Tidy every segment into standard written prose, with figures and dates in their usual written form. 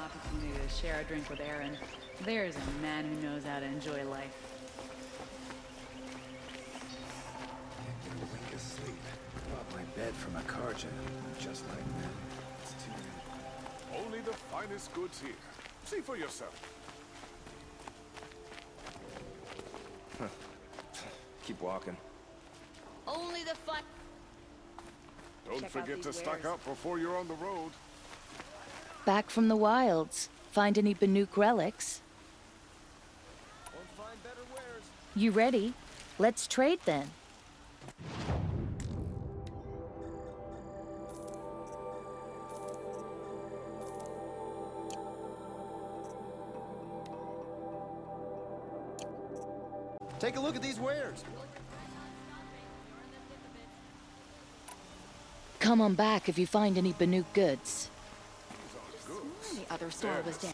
opportunity to share a drink with Aaron. There's a man who knows how to enjoy life. Can't get a wink of sleep. Bought my bed from a carja, just like that. It's too good. Only the finest goods here. See for yourself. Keep walking. Only the fun. Don't Check out forget to these stock wares. up before you're on the road. Back from the wilds. Find any Banuk relics? Won't find better wares. You ready? Let's trade then. Take a look at these wares. Come on back if you find any Banuk goods. The other store was down.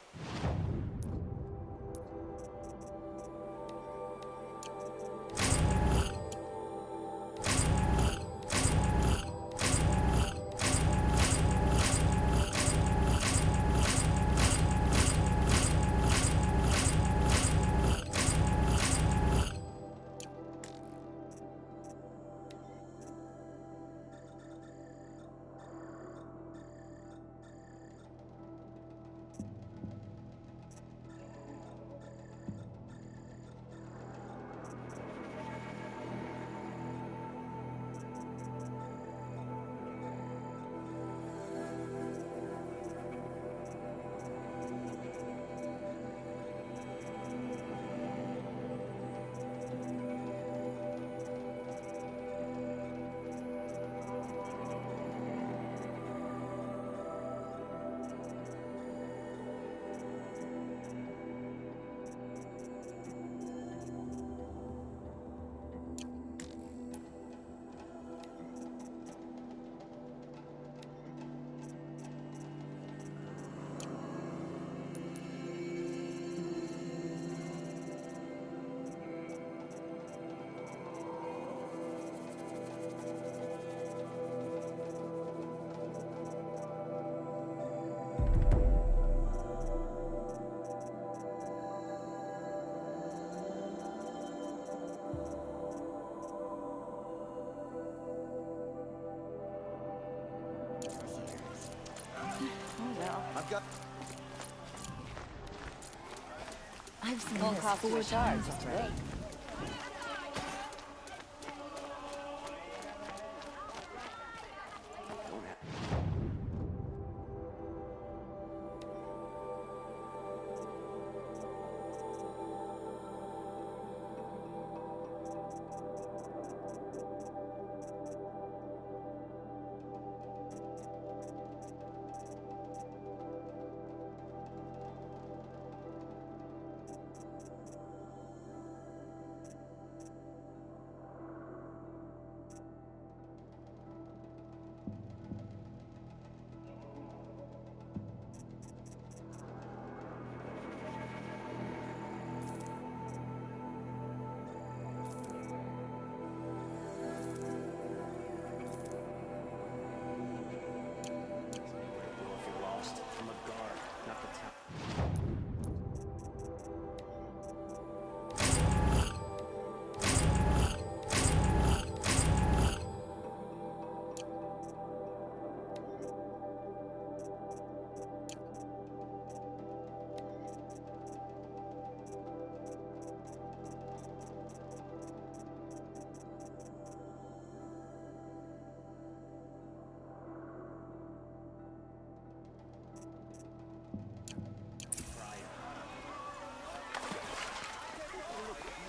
I've got. I've seen Won't this cost you a 4 charge, times that's already. right. If you're lost, from a guard, not the town.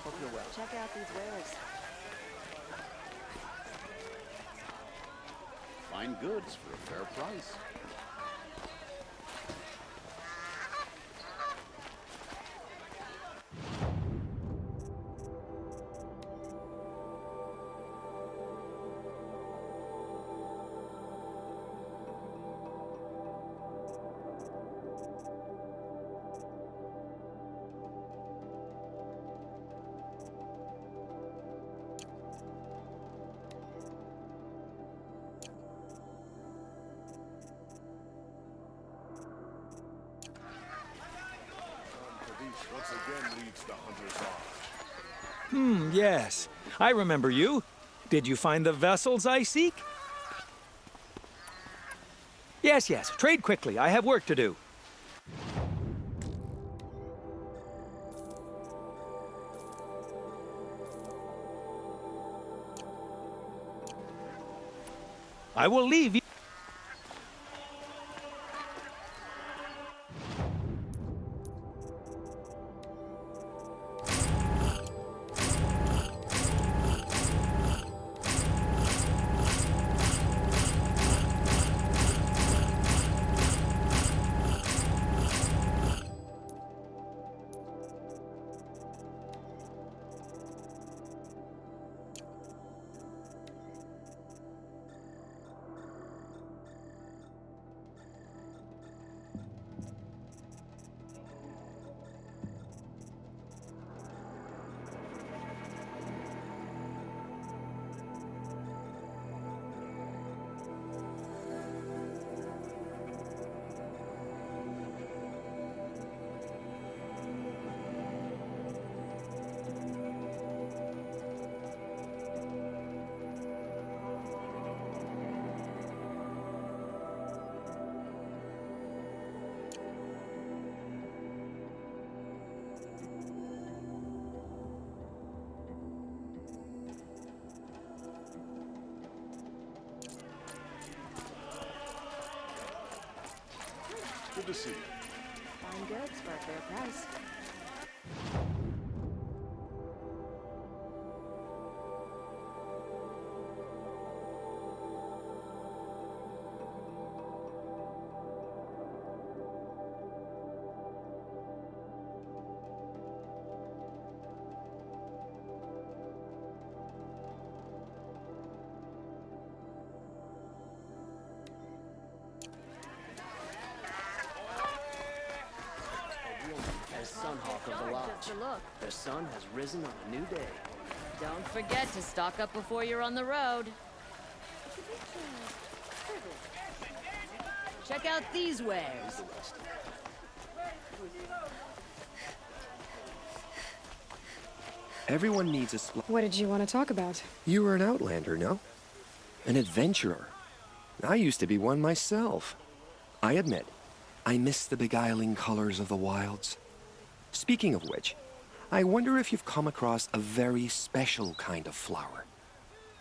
Hope you're well. Check out these wares. Fine goods for a fair price. once again leads the hunter's eye. Yes. I remember you. Did you find the vessels I seek? Yes, yes. Trade quickly. I have work to do. I will leave you. Good to see you. Fine goods for a fair price. As Sunhawk of the Lodge, Just a look. the sun has risen on a new day. Don't forget to stock up before you're on the road. Check out these wares. Everyone needs a What did you want to talk about? You were an outlander, no? An adventurer. I used to be one myself. I admit, I miss the beguiling colors of the wilds. Speaking of which, I wonder if you've come across a very special kind of flower.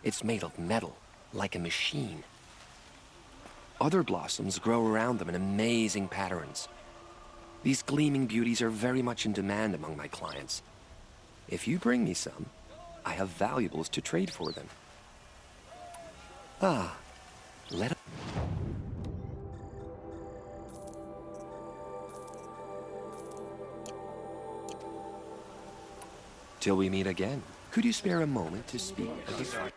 It's made of metal, like a machine. Other blossoms grow around them in amazing patterns. These gleaming beauties are very much in demand among my clients. If you bring me some, I have valuables to trade for them. Ah, let Till we meet again, could you spare a moment to speak of the fact?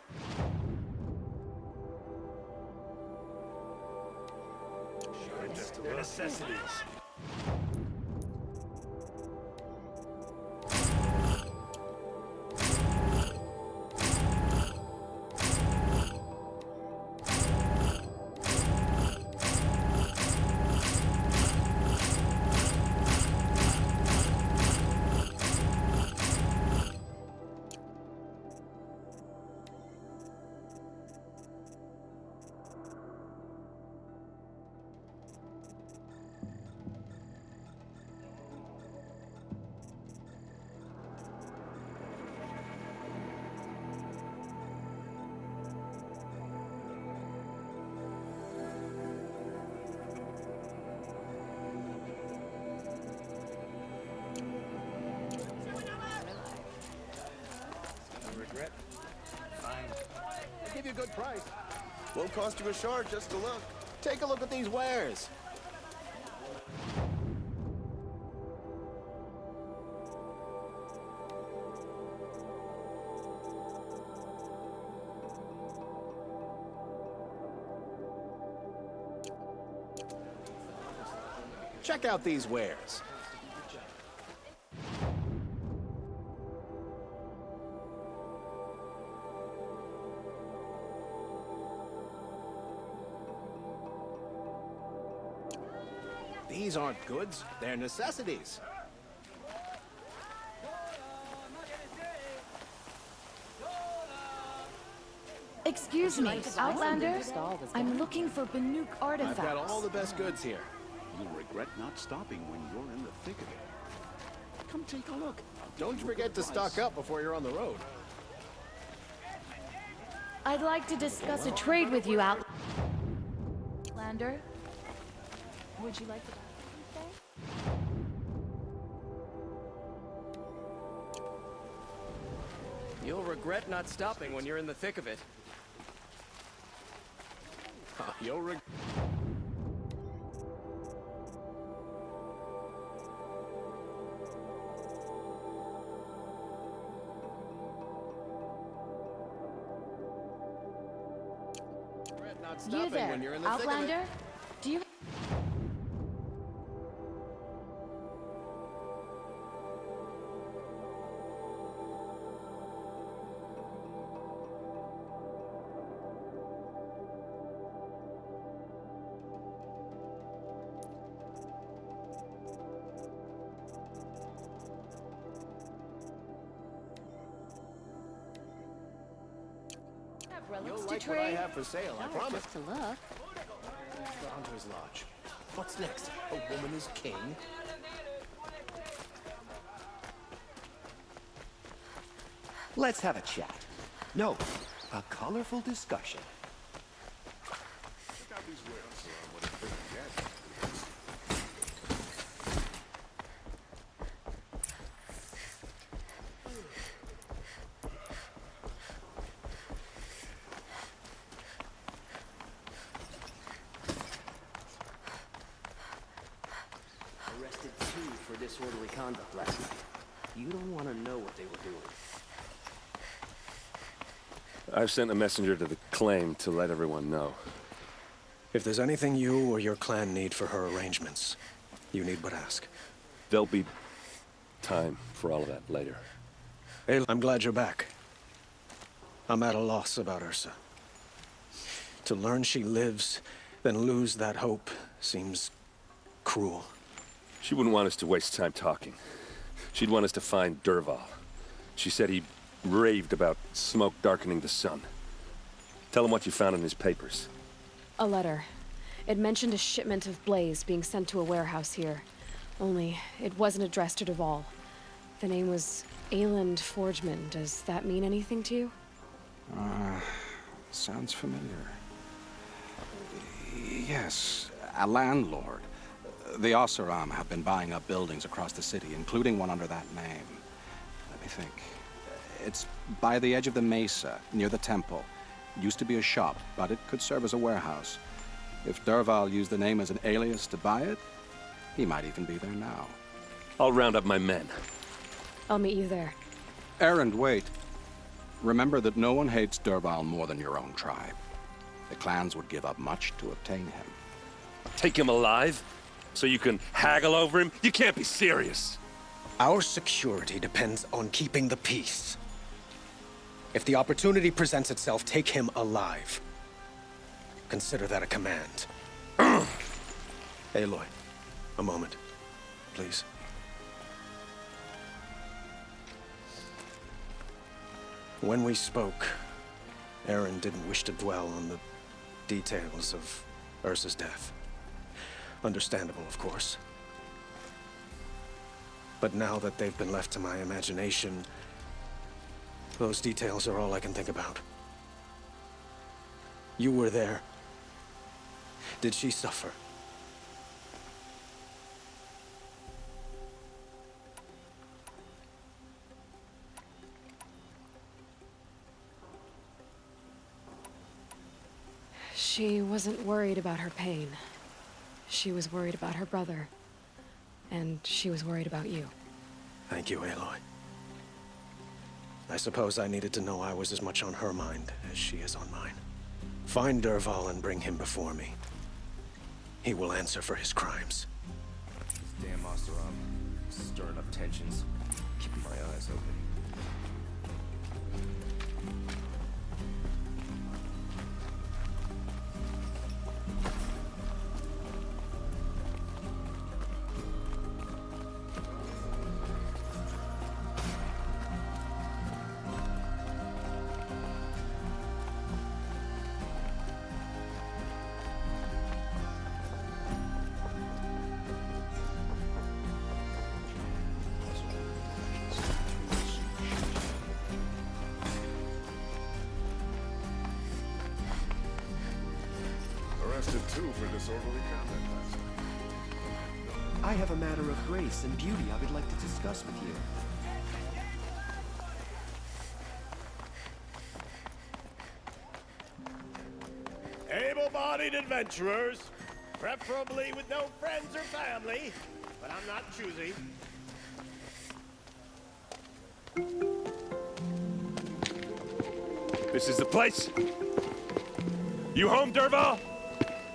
Their necessities. I'll give you a good price. Won't cost you a shard just to look. Take a look at these wares. Check out these wares. These aren't goods, they're necessities. Excuse me, Outlander? I'm looking for Banuk I've artifacts. got all the best goods here. You'll regret not stopping when you're in the thick of it. Come take a look. Don't forget to stock up before you're on the road. I'd like to discuss a trade with you, Outlander. Would you like to buy something? You'll regret not stopping when you're in the thick of it. You'll regret. Not You stopping there, when you're in the thick of it. Outlander? Do you... have relics You'll to like what I trade? have for sale, I promise. Just to look. The Hunter's Lodge. What's next? A woman is king? Let's have a chat. No, a colorful discussion. Check out these wares. What a big guess. Arrested 2 for disorderly conduct last night. You don't want to know what they were doing. I've sent a messenger to the claim to let everyone know. If there's anything you or your clan need for her arrangements, you need but ask. There'll be time for all of that later. Hey, I'm glad you're back. I'm at a loss about Ursa. To learn she lives, then lose that hope seems cruel. She wouldn't want us to waste time talking. She'd want us to find Derval. She said he raved about smoke darkening the sun. Tell him what you found in his papers. A letter. It mentioned a shipment of blaze being sent to a warehouse here. Only, it wasn't addressed to Derval. The name was Ayland Forgeman. Does that mean anything to you? Sounds familiar. Yes, a landlord. The Oseram have been buying up buildings across the city, including one under that name. Let me think. It's by the edge of the mesa, near the temple. Used to be a shop, but it could serve as a warehouse. If Derval used the name as an alias to buy it, he might even be there now. I'll round up my men. I'll meet you there. Errand, wait. Remember that no one hates Derval more than your own tribe. The clans would give up much to obtain him. Take him alive? So you can haggle over him? You can't be serious. Our security depends on keeping the peace. If the opportunity presents itself, take him alive. Consider that a command. Aloy, a moment, please. When we spoke, Aaron didn't wish to dwell on the details of Ursa's death. Understandable, of course. But now that they've been left to my imagination, those details are all I can think about. You were there. Did she suffer? She wasn't worried about her pain. She was worried about her brother. And she was worried about you. Thank you, Aloy. I suppose I needed to know I was as much on her mind as she is on mine. Find Derval and bring him before me. He will answer for his crimes. This damn Oseram, stirring up tensions. Keeping my eyes open. too for disorderly conduct last night. I have a matter of grace and beauty I would like to discuss with you. Able-bodied adventurers, preferably with no friends or family, but I'm not choosy. This is the place. You home, Dervahl?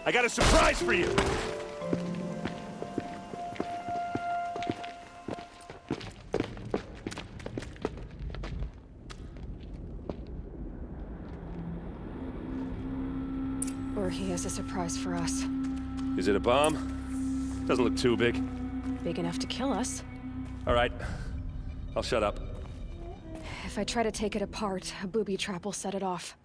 I got a surprise for you. Or he has a surprise for us. Is it a bomb? Doesn't look too big. Big enough to kill us. All right. I'll shut up. If I try to take it apart, a booby trap will set it off.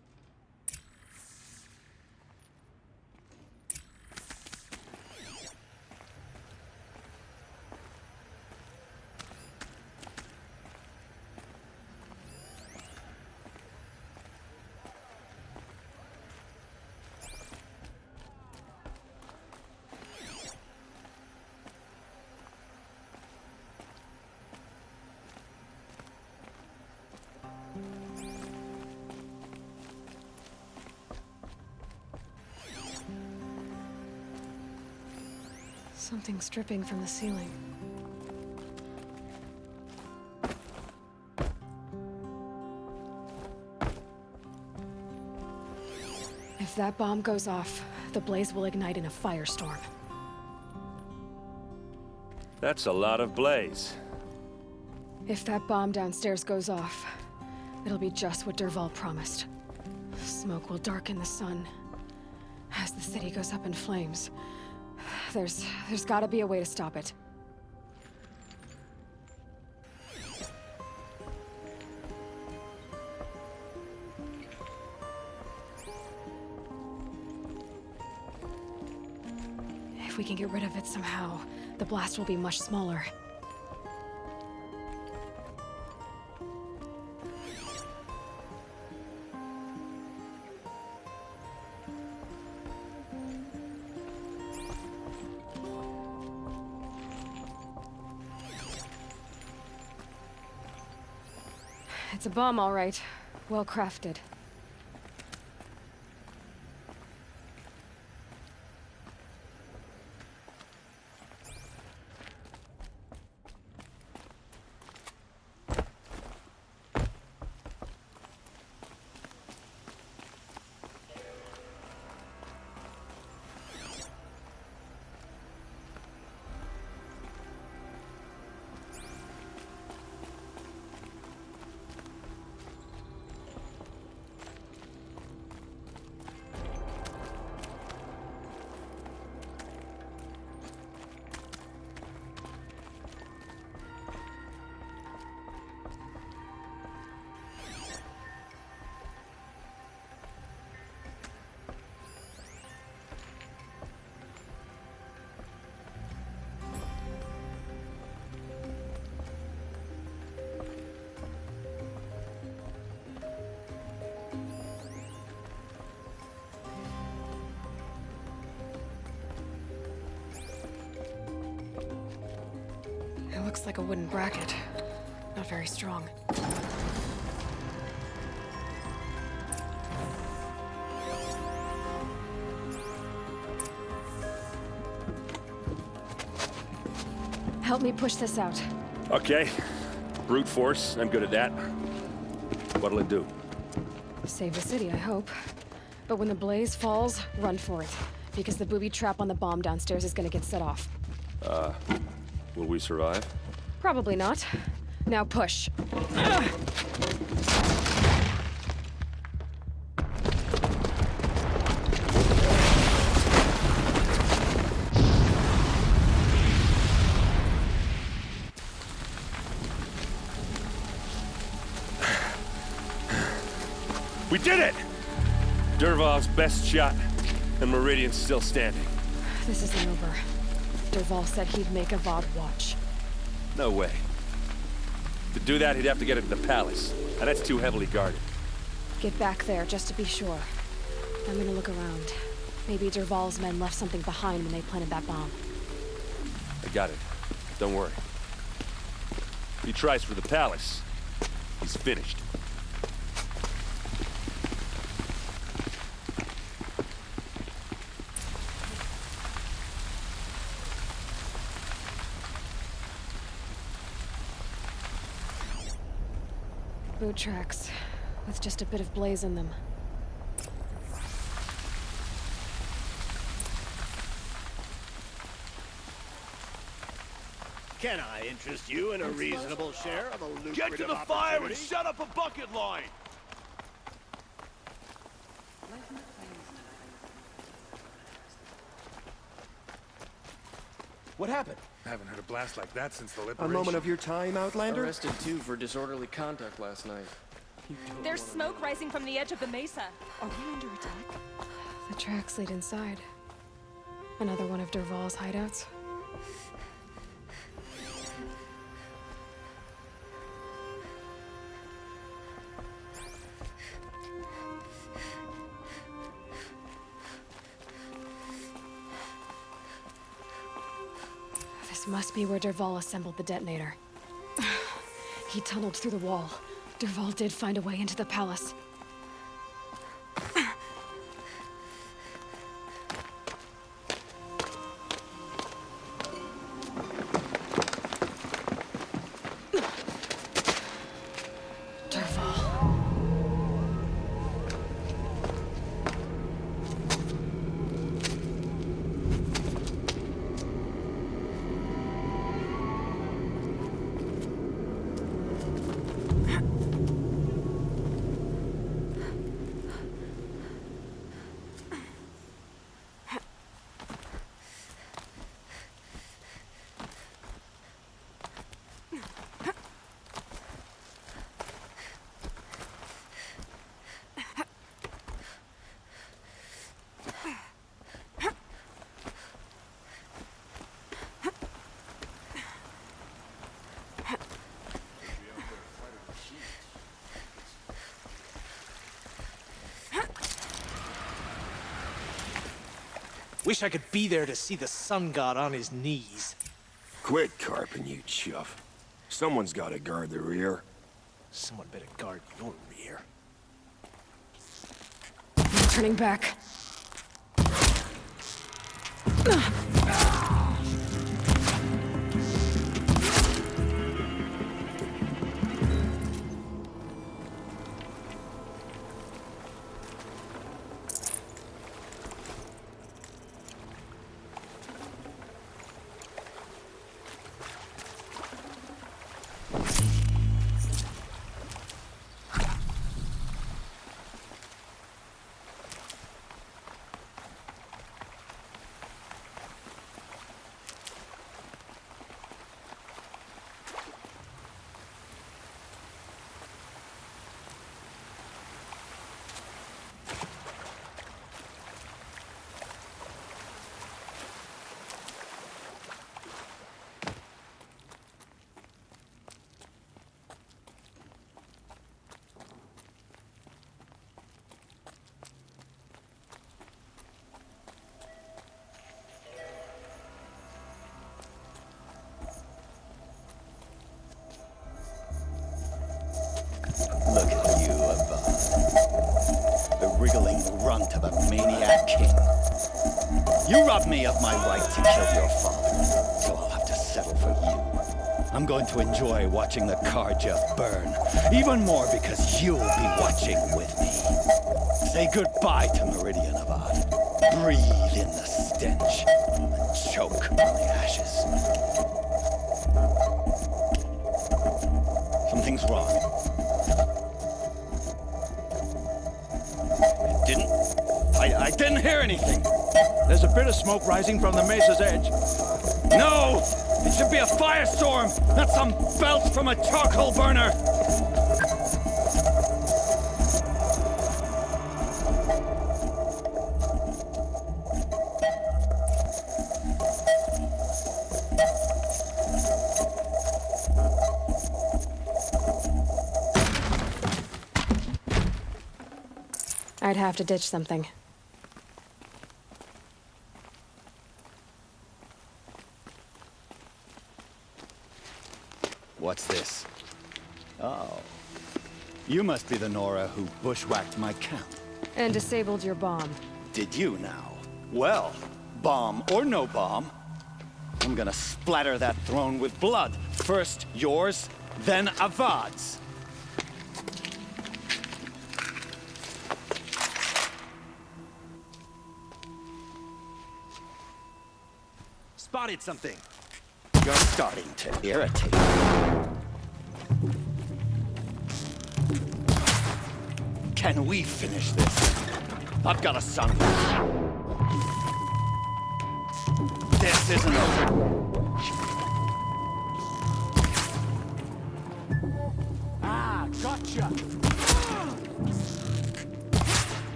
Something's dripping from the ceiling. If that bomb goes off, the blaze will ignite in a firestorm. That's a lot of blaze. If that bomb downstairs goes off, it'll be just what Dervahl promised. Smoke will darken the sun. As the city goes up in flames, there's gotta be a way to stop it. If we can get rid of it somehow, the blast will be much smaller. It's a bomb, all right. Well crafted. It looks like a wooden bracket. Not very strong. Help me push this out. Okay. Brute force, I'm good at that. What'll it do? Save the city, I hope. But when the blaze falls, run for it. Because the booby trap on the bomb downstairs is gonna get set off. Will we survive? Probably not. Now push. We did it! Dervahl's best shot, and Meridian's still standing. This isn't over. Dervahl said he'd make a Vought watch. No way. To do that, he'd have to get into the palace, and that's too heavily guarded. Get back there, just to be sure. I'm gonna look around. Maybe Dervahl's men left something behind when they planted that bomb. I got it. Don't worry. If he tries for the palace, he's finished. Boot tracks, with just a bit of blaze in them. Can I interest you in a reasonable share of a lucrative Get to the fire and set up a bucket line! What happened? I haven't heard a blast like that since the A liberation. moment of your time, Outlander? Arrested 2 for disorderly conduct last night. There's smoke rising from the edge of the mesa. Are we under attack? The tracks lead inside. Another one of Dervahl's hideouts. This must be where Dervahl assembled the detonator. He tunneled through the wall. Dervahl did find a way into the palace. Wish I could be there to see the sun god on his knees. Quit carping, you chuff. Someone's gotta guard the rear. Someone better guard your rear. I'm turning back. Look at you, Abad. The wriggling runt of a maniac king. You robbed me of my right to kill your father, so I'll have to settle for you. I'm going to enjoy watching the Karja burn, even more because you'll be watching with me. Say goodbye to Meridian, Abad. Breathe in the stench, and choke on the ashes. Something's wrong. I didn't hear anything. There's a bit of smoke rising from the mesa's edge. No! It should be a firestorm, not some belch from a charcoal burner! I'd have to ditch something. What's this? Oh. You must be the Nora who bushwhacked my camp. And disabled your bomb. Did you now? Well, bomb or no bomb, I'm gonna splatter that throne with blood. First yours, then Avad's. Spotted something. You're starting to irritate. Can we finish this? I've got a son. This isn't over. Ah, gotcha.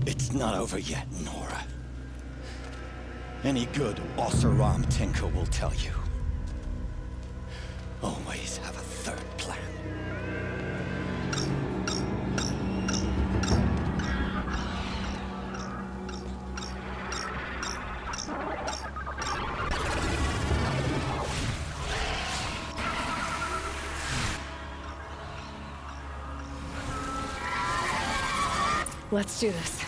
It's not over yet, Nora. Any good Oseram tinker will tell you. Always have a third plan. Let's do this.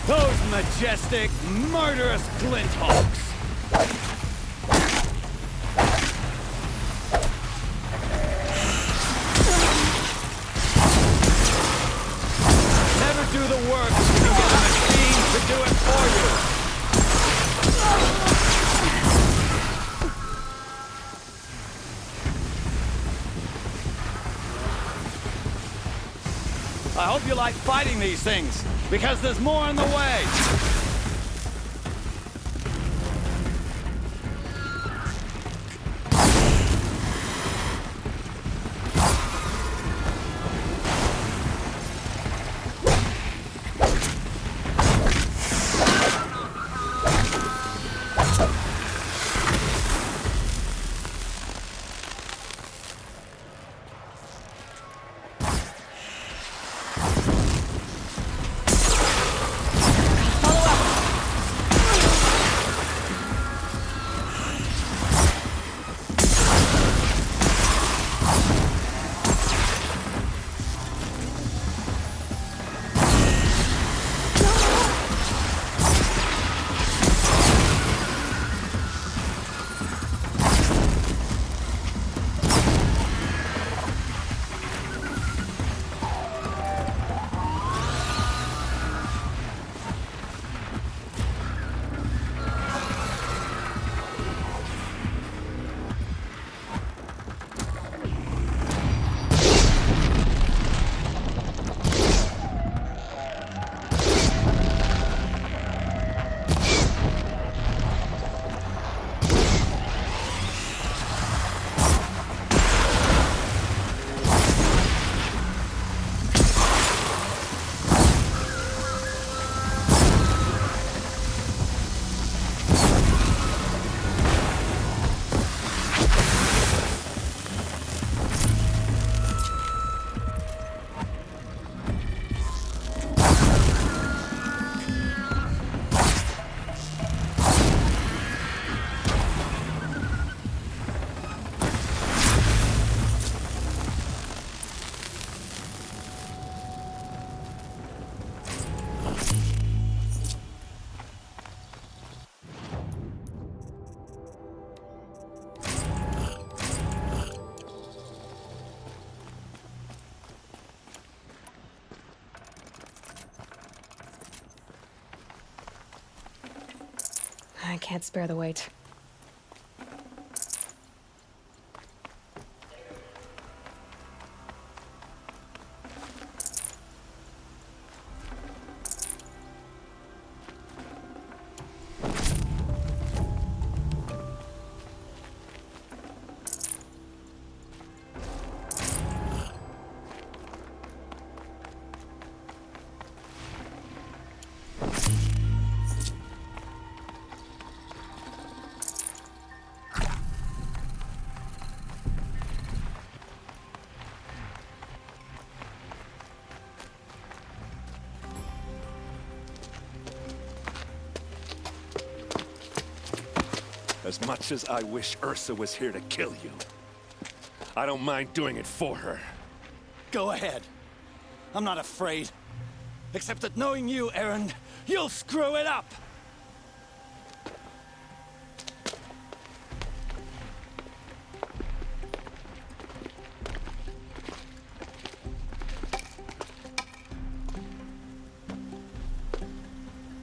Those majestic, murderous glinthawks! Never do the work if you can get a machine to do it for you! I hope you like fighting these things, because there's more in the way! I can't spare the weight. As much as I wish Ursa was here to kill you, I don't mind doing it for her. Go ahead. I'm not afraid. Except that knowing you, Aaron, you'll screw it up!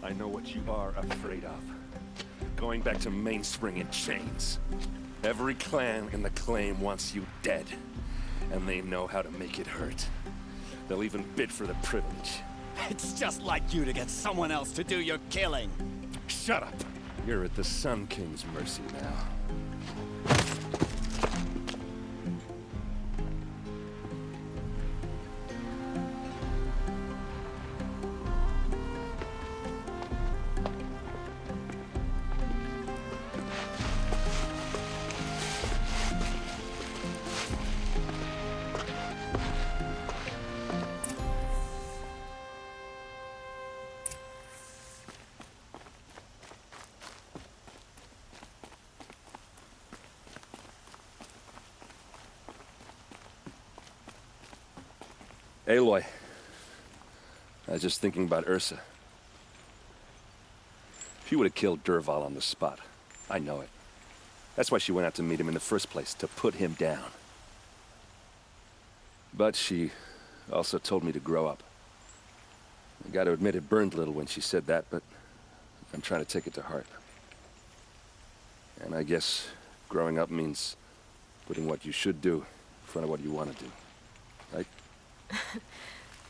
I know what you are afraid of. Going back to Mainspring in chains. Every clan in the claim wants you dead. And they know how to make it hurt. They'll even bid for the privilege. It's just like you to get someone else to do your killing. Shut up! You're at the Sun King's mercy now. Aloy, I was just thinking about Ursa. She would have killed Dervahl on the spot. I know it. That's why she went out to meet him in the first place, to put him down. But she also told me to grow up. I gotta admit it burned a little when she said that, but I'm trying to take it to heart. And I guess growing up means putting what you should do in front of what you want to do. Right?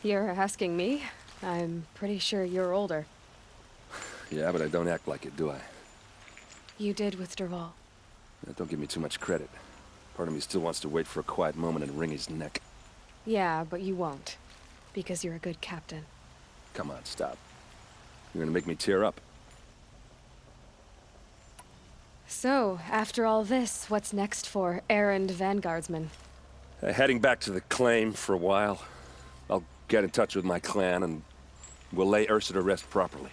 You're asking me? I'm pretty sure you're older. Yeah, but I don't act like it, do I? You did with Dervahl. Don't give me too much credit. Part of me still wants to wait for a quiet moment and wring his neck. Yeah, but you won't. Because you're a good captain. Come on, stop. You're gonna make me tear up. So, after all this, what's next for errand vanguardsman? Heading back to the claim for a while. I'll get in touch with my clan and we'll lay Ursa to rest properly.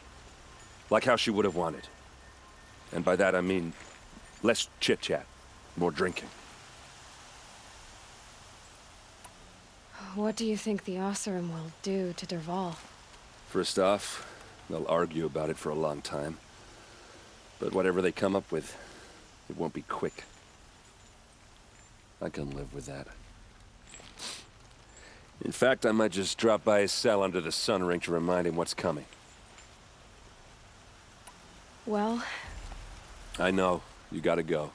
Like how she would have wanted. And by that I mean less chit-chat, more drinking. What do you think the Oseram will do to Dervahl? First off, they'll argue about it for a long time. But whatever they come up with, it won't be quick. I can live with that. In fact, I might just drop by his cell under the sun ring to remind him what's coming. Well... I know. You gotta go.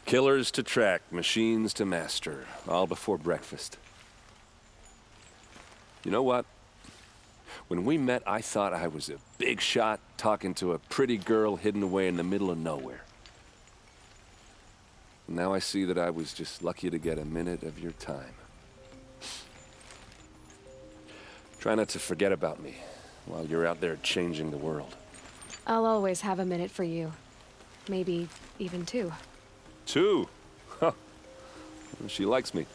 Killers to track, machines to master. All before breakfast. You know what? When we met, I thought I was a big shot talking to a pretty girl hidden away in the middle of nowhere. Now I see that I was just lucky to get a minute of your time. Try not to forget about me while you're out there changing the world. I'll always have a minute for you. Maybe even two. Two? Huh. She likes me.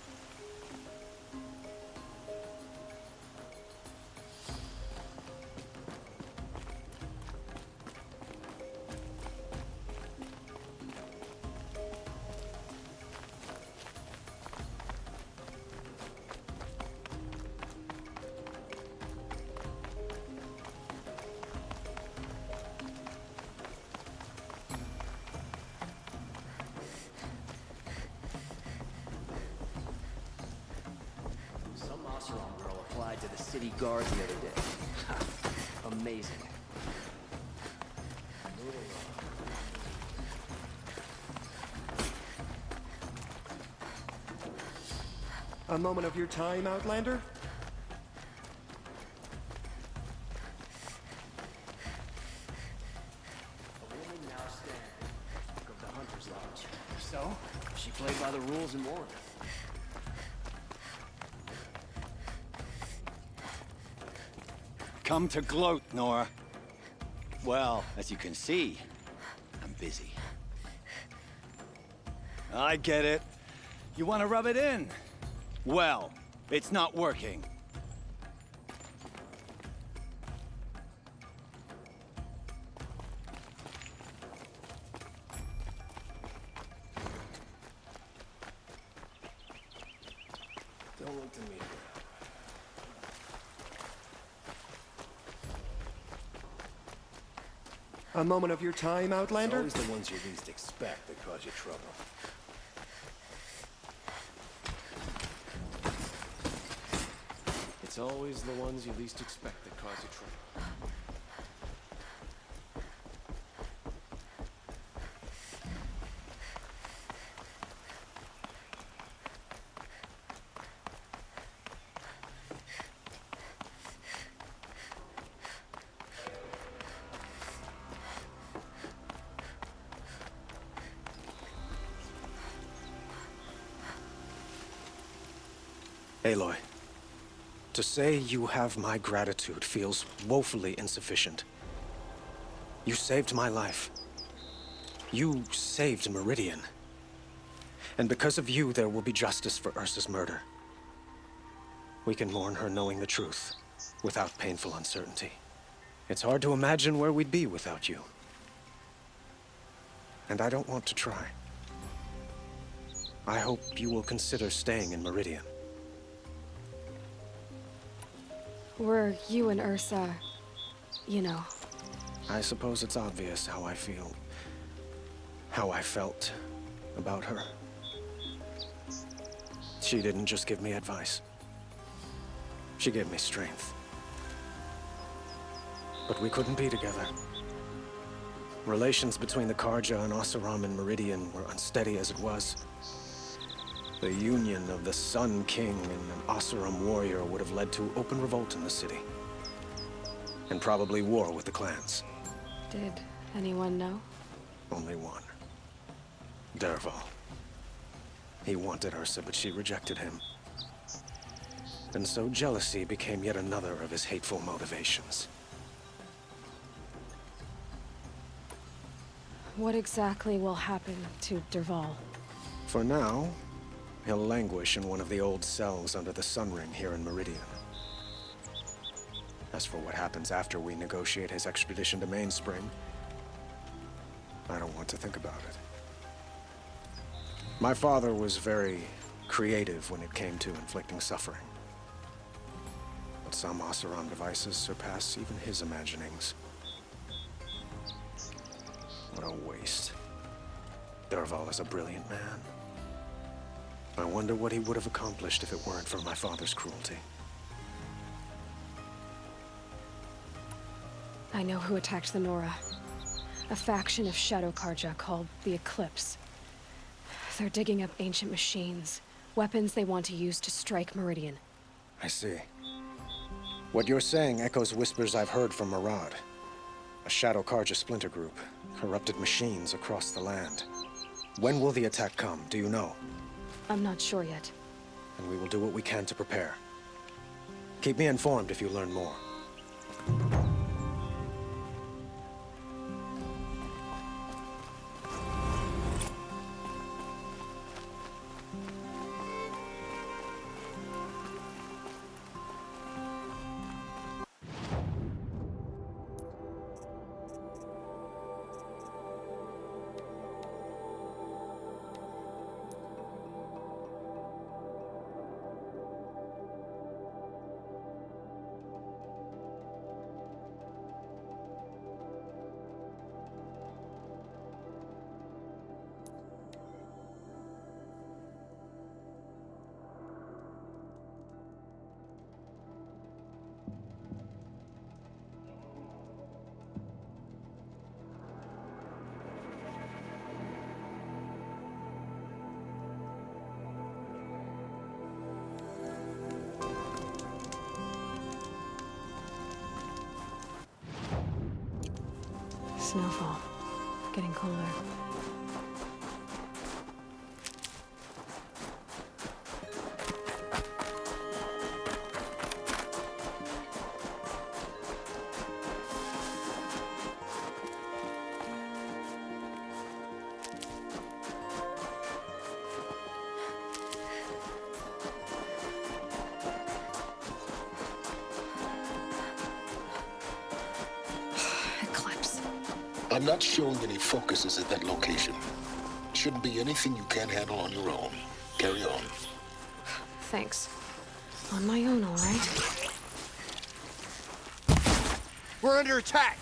To the city guard the other day. Amazing. A moment of your time, Outlander? A woman now standing of the Hunter's Lodge. So, she played by the rules and won. Come to gloat, Nora. Well, as you can see, I'm busy. I get it. You want to rub it in? Well, it's not working. look to me. A moment of your time, Outlander? It's always the ones you least expect that cause you trouble. It's always the ones you least expect that cause you trouble. Aloy, to say you have my gratitude feels woefully insufficient. You saved my life. You saved Meridian. And because of you, there will be justice for Ursa's murder. We can mourn her knowing the truth, without painful uncertainty. It's hard to imagine where we'd be without you. And I don't want to try. I hope you will consider staying in Meridian. Were you and Ursa, you know? I suppose it's obvious how I feel. How I felt about her. She didn't just give me advice. She gave me strength. But we couldn't be together. Relations between the Karja and Oseram and Meridian were unsteady as it was. The union of the Sun King and an Oseram warrior would have led to open revolt in the city. And probably war with the clans. Did anyone know? Only one. Dervahl. He wanted Ursa, but she rejected him. And so jealousy became yet another of his hateful motivations. What exactly will happen to Dervahl? For now, he'll languish in one of the old cells under the Sun Ring here in Meridian. As for what happens after we negotiate his extradition to Mainspring, I don't want to think about it. My father was very creative when it came to inflicting suffering. But some Oseram devices surpass even his imaginings. What a waste. Dervahl is a brilliant man. I wonder what he would have accomplished if it weren't for my father's cruelty. I know who attacked the Nora. A faction of Shadow Karja called the Eclipse. They're digging up ancient machines, weapons they want to use to strike Meridian. I see. What you're saying echoes whispers I've heard from Murad. A Shadow Karja splinter group, corrupted machines across the land. When will the attack come, do you know? I'm not sure yet. And we will do what we can to prepare. Keep me informed if you learn more. Snowfall. Getting colder. I'm not showing any focuses at that location. Shouldn't be anything you can't handle on your own. Carry on. Thanks. On my own, all right. We're under attack!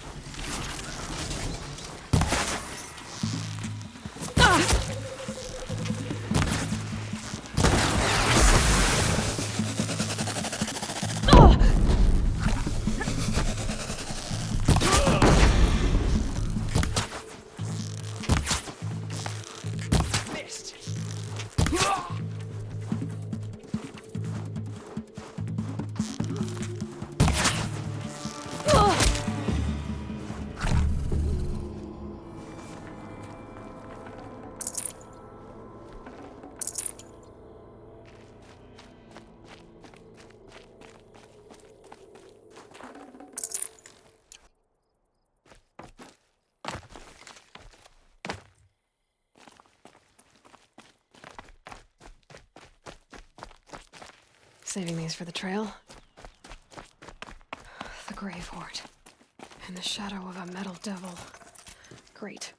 Saving these for the trail. The Grave Horde. In the shadow of a metal devil. Great.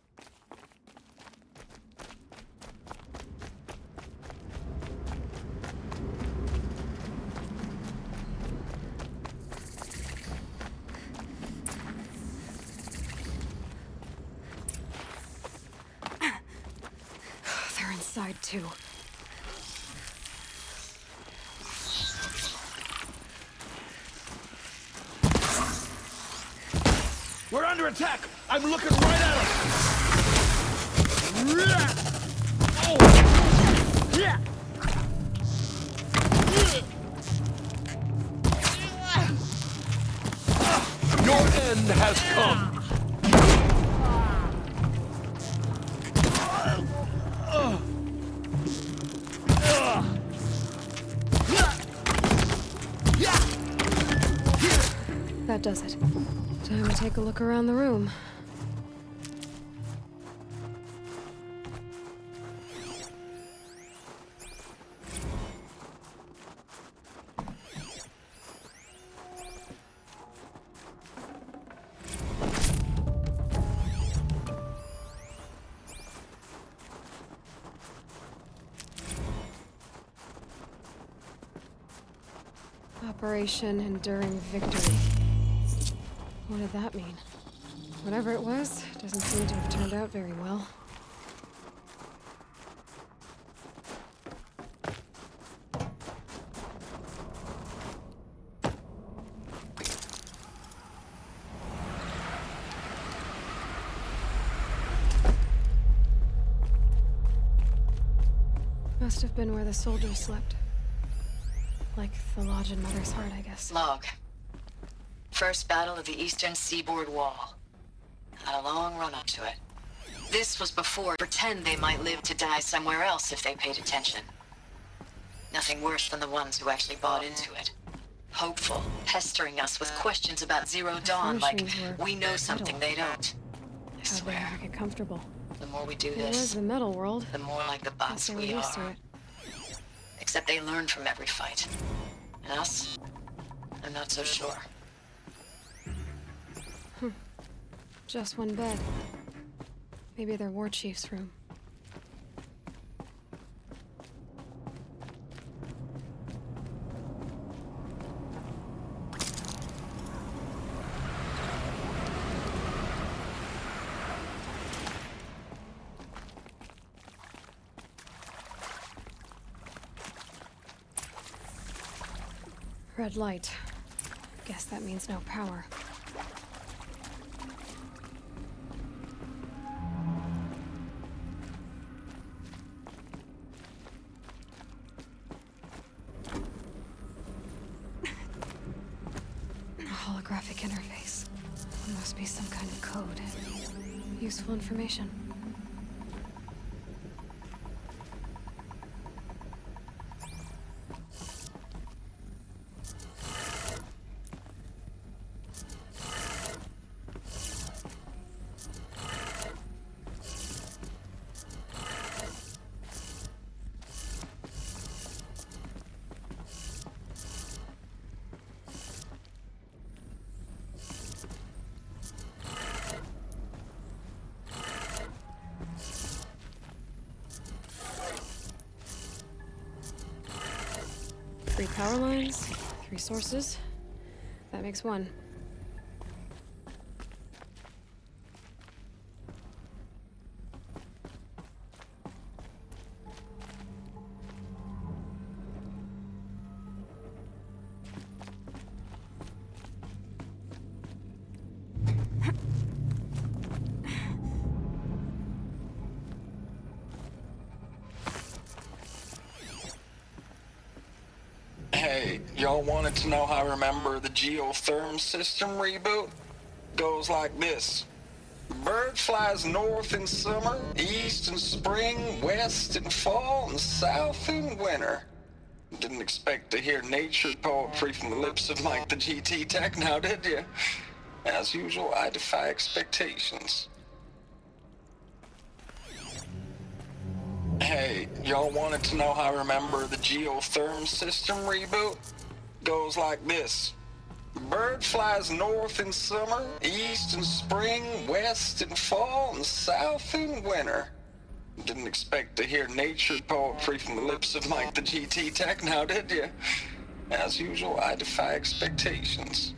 They're inside too. We're under attack! I'm looking right at him! Your end has come! That does it. Time to take a look around the room. Operation Enduring Victory. What did that mean? Whatever it was, doesn't seem to have turned out very well. Must have been where the soldiers slept. Like the lodge in Mother's Heart, I guess. Log. First battle of the eastern seaboard wall. Had a long run up to it. This was before pretend they might live to die somewhere else if they paid attention. Nothing worse than the ones who actually bought into it. Hopeful, pestering us with questions about Zero Dawn like, we know something they don't. I swear. How'd they ever get comfortable? The more we do It was this, the metal world. the more like the bots Guess they were we used to are. it. Except they learn from every fight. And us? I'm not so sure. Just one bed. Maybe their war chief's room. Red light. Guess that means no power. A holographic interface. There must be some kind of code. Useful information. 3 power lines, 3 sources. That makes 1. Hey, y'all wanted to know how I remember the geotherm system reboot? Goes like this. Bird flies north in summer, east in spring, west in fall, and south in winter. Didn't expect to hear nature poetry from the lips of Mike the GT Tech now, did you? As usual, I defy expectations. Hey, y'all wanted to know how I remember the geotherm system reboot? Goes like this. Bird flies north in summer, east in spring, west in fall, and south in winter. Didn't expect to hear nature poetry from the lips of Mike the GT Tech now, did you? As usual, I defy expectations.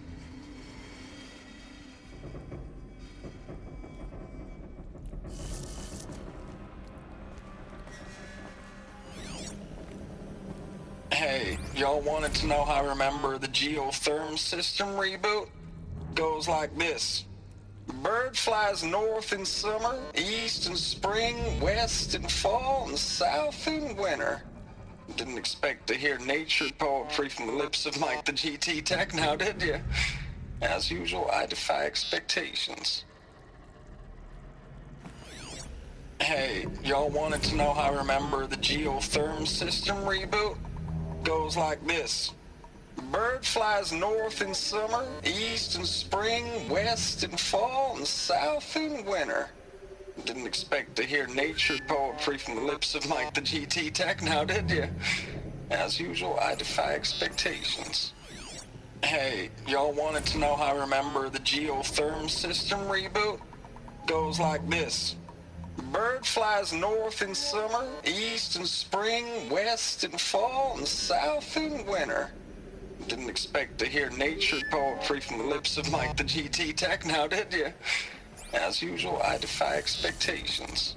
Hey, y'all wanted to know how I remember the geotherm system reboot? Goes like this. Bird flies north in summer, east in spring, west in fall, and south in winter. Didn't expect to hear nature poetry from the lips of Mike the GT Tech now, did you? As usual, I defy expectations. Hey, y'all wanted to know how I remember the geotherm system reboot? Goes like this. Bird flies north in summer, east in spring, west in fall, and south in winter. Didn't expect to hear nature poetry from the lips of Mike the GT Tech now, did you? As usual, I defy expectations. Hey, y'all wanted to know how I remember the geotherm system reboot? Goes like this. Bird flies north in summer, east in spring, west in fall, and south in winter. Didn't expect to hear nature poetry from the lips of Mike the GT Tech now, did you? As usual, I defy expectations.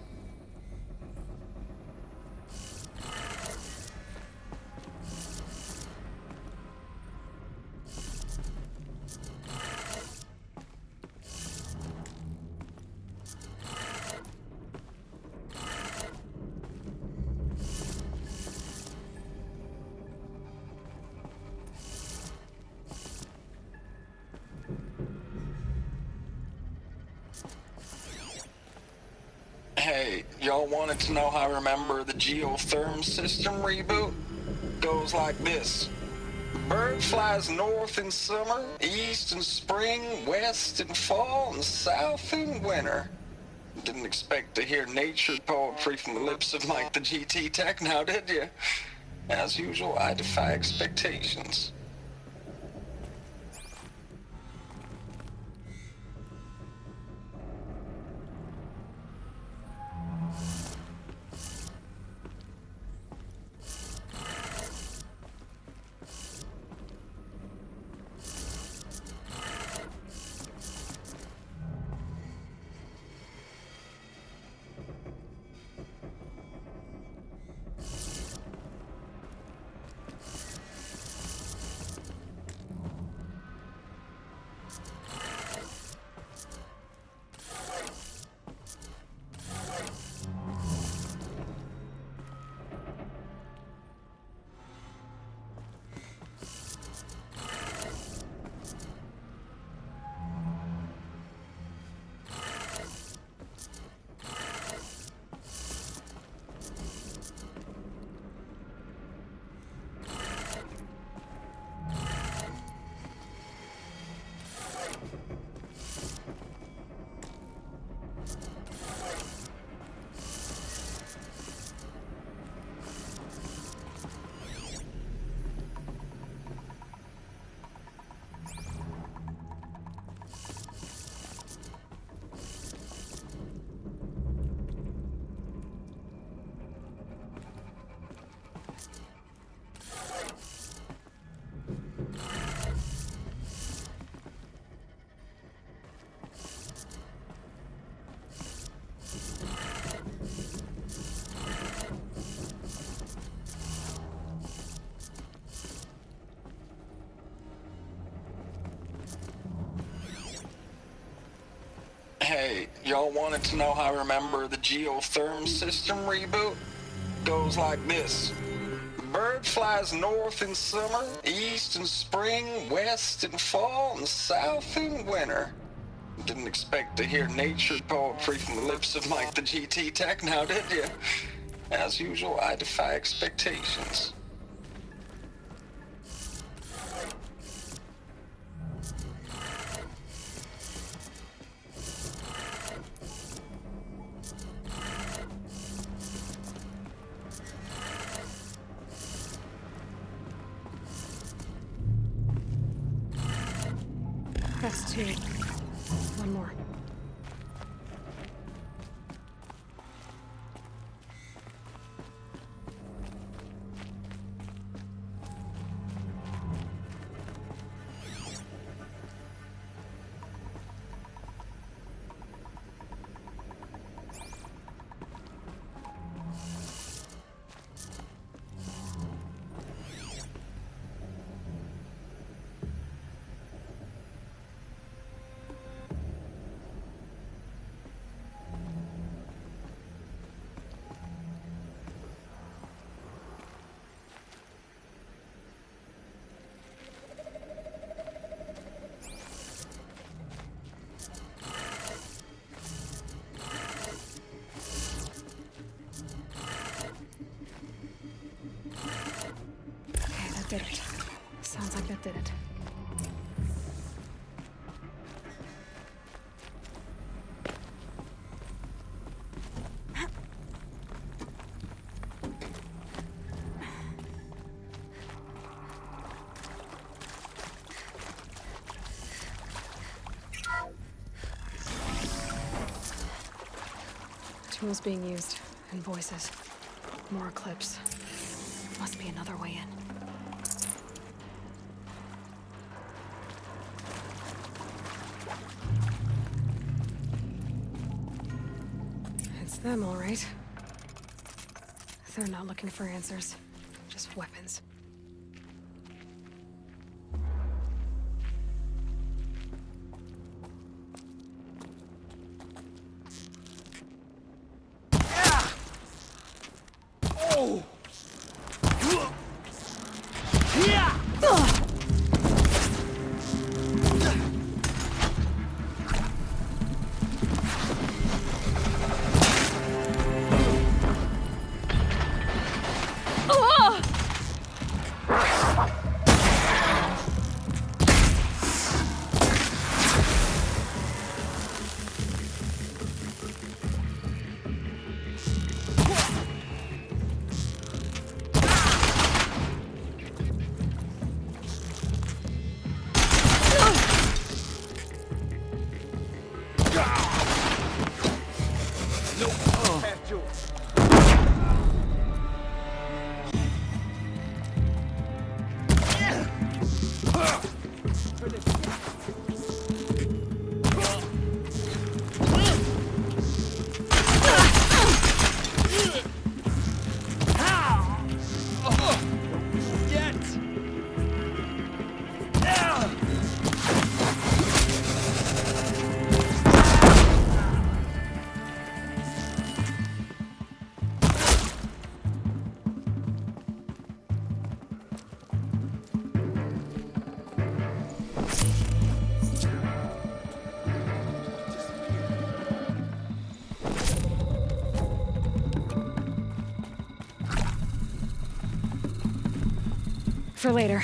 Hey, y'all wanted to know how I remember the geotherm system reboot? Goes like this. Bird flies north in summer, east in spring, west in fall, and south in winter. Didn't expect to hear nature poetry from the lips of Mike the GT Tech now, did you? As usual, I defy expectations. Hey, y'all wanted to know how I remember the geotherm system reboot? Goes like this. Bird flies north in summer, east in spring, west in fall, and south in winter. Didn't expect to hear nature poetry from the lips of Mike the GT Tech now, did you? As usual, I defy expectations. That's two. One more. Okay, that did it. Sounds like that did it. Tools being used, and voices. More clips. Must be another way in. It's them, all right. They're not looking for answers, just weapons. Oh! For later.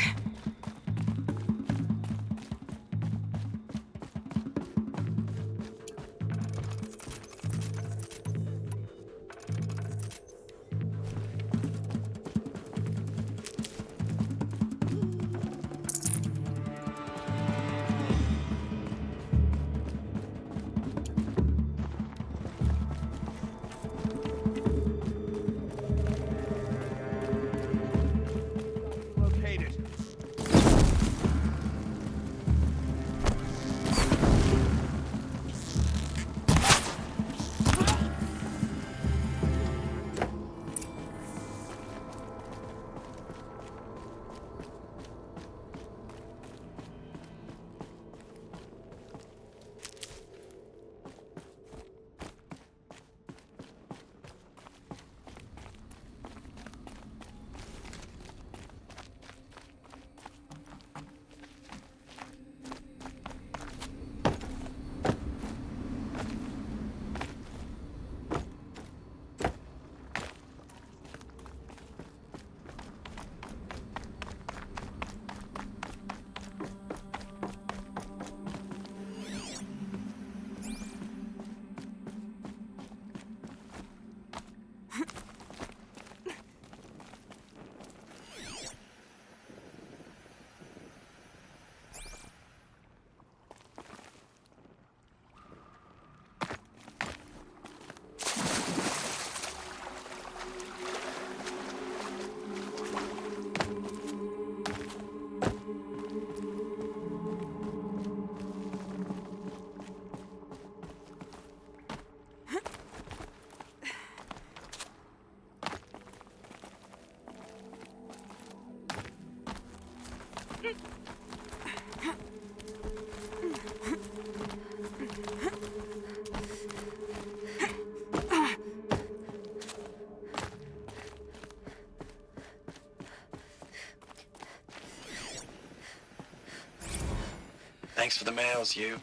Thanks for the mails, you.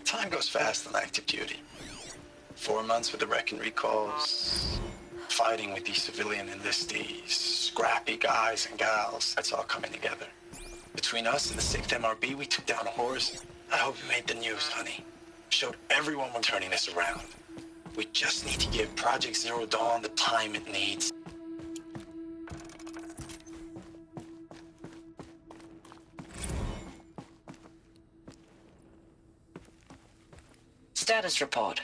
Time goes fast on active duty. 4 months with the wrecking recalls, fighting with these civilian enlistees, scrappy guys and gals. That's all coming together. Between us and the 6th MRB, we took down a horse. I hope it made the news, honey. Showed everyone we're turning this around. We just need to give Project Zero Dawn the time it needs. Status report.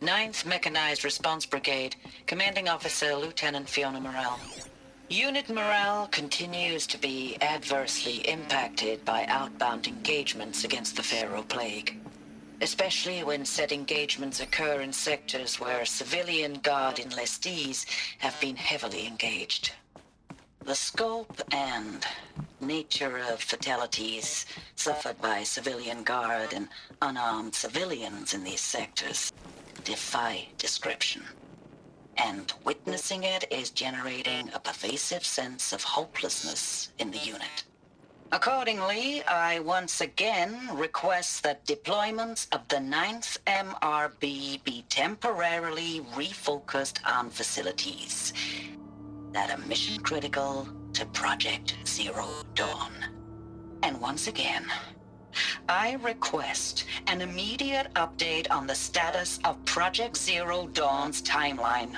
9th Mechanized Response Brigade, Commanding Officer Lieutenant Fiona Morrell. Unit morale continues to be adversely impacted by outbound engagements against the Pharaoh Plague, especially when said engagements occur in sectors where civilian guard enlistees have been heavily engaged. The scope and nature of fatalities suffered by civilian guard and unarmed civilians in these sectors defy description. And witnessing it is generating a pervasive sense of hopelessness in the unit. Accordingly, I once again request that deployments of the 9th MRB be temporarily refocused on facilities that are mission critical to Project Zero Dawn. And once again, I request an immediate update on the status of Project Zero Dawn's timeline.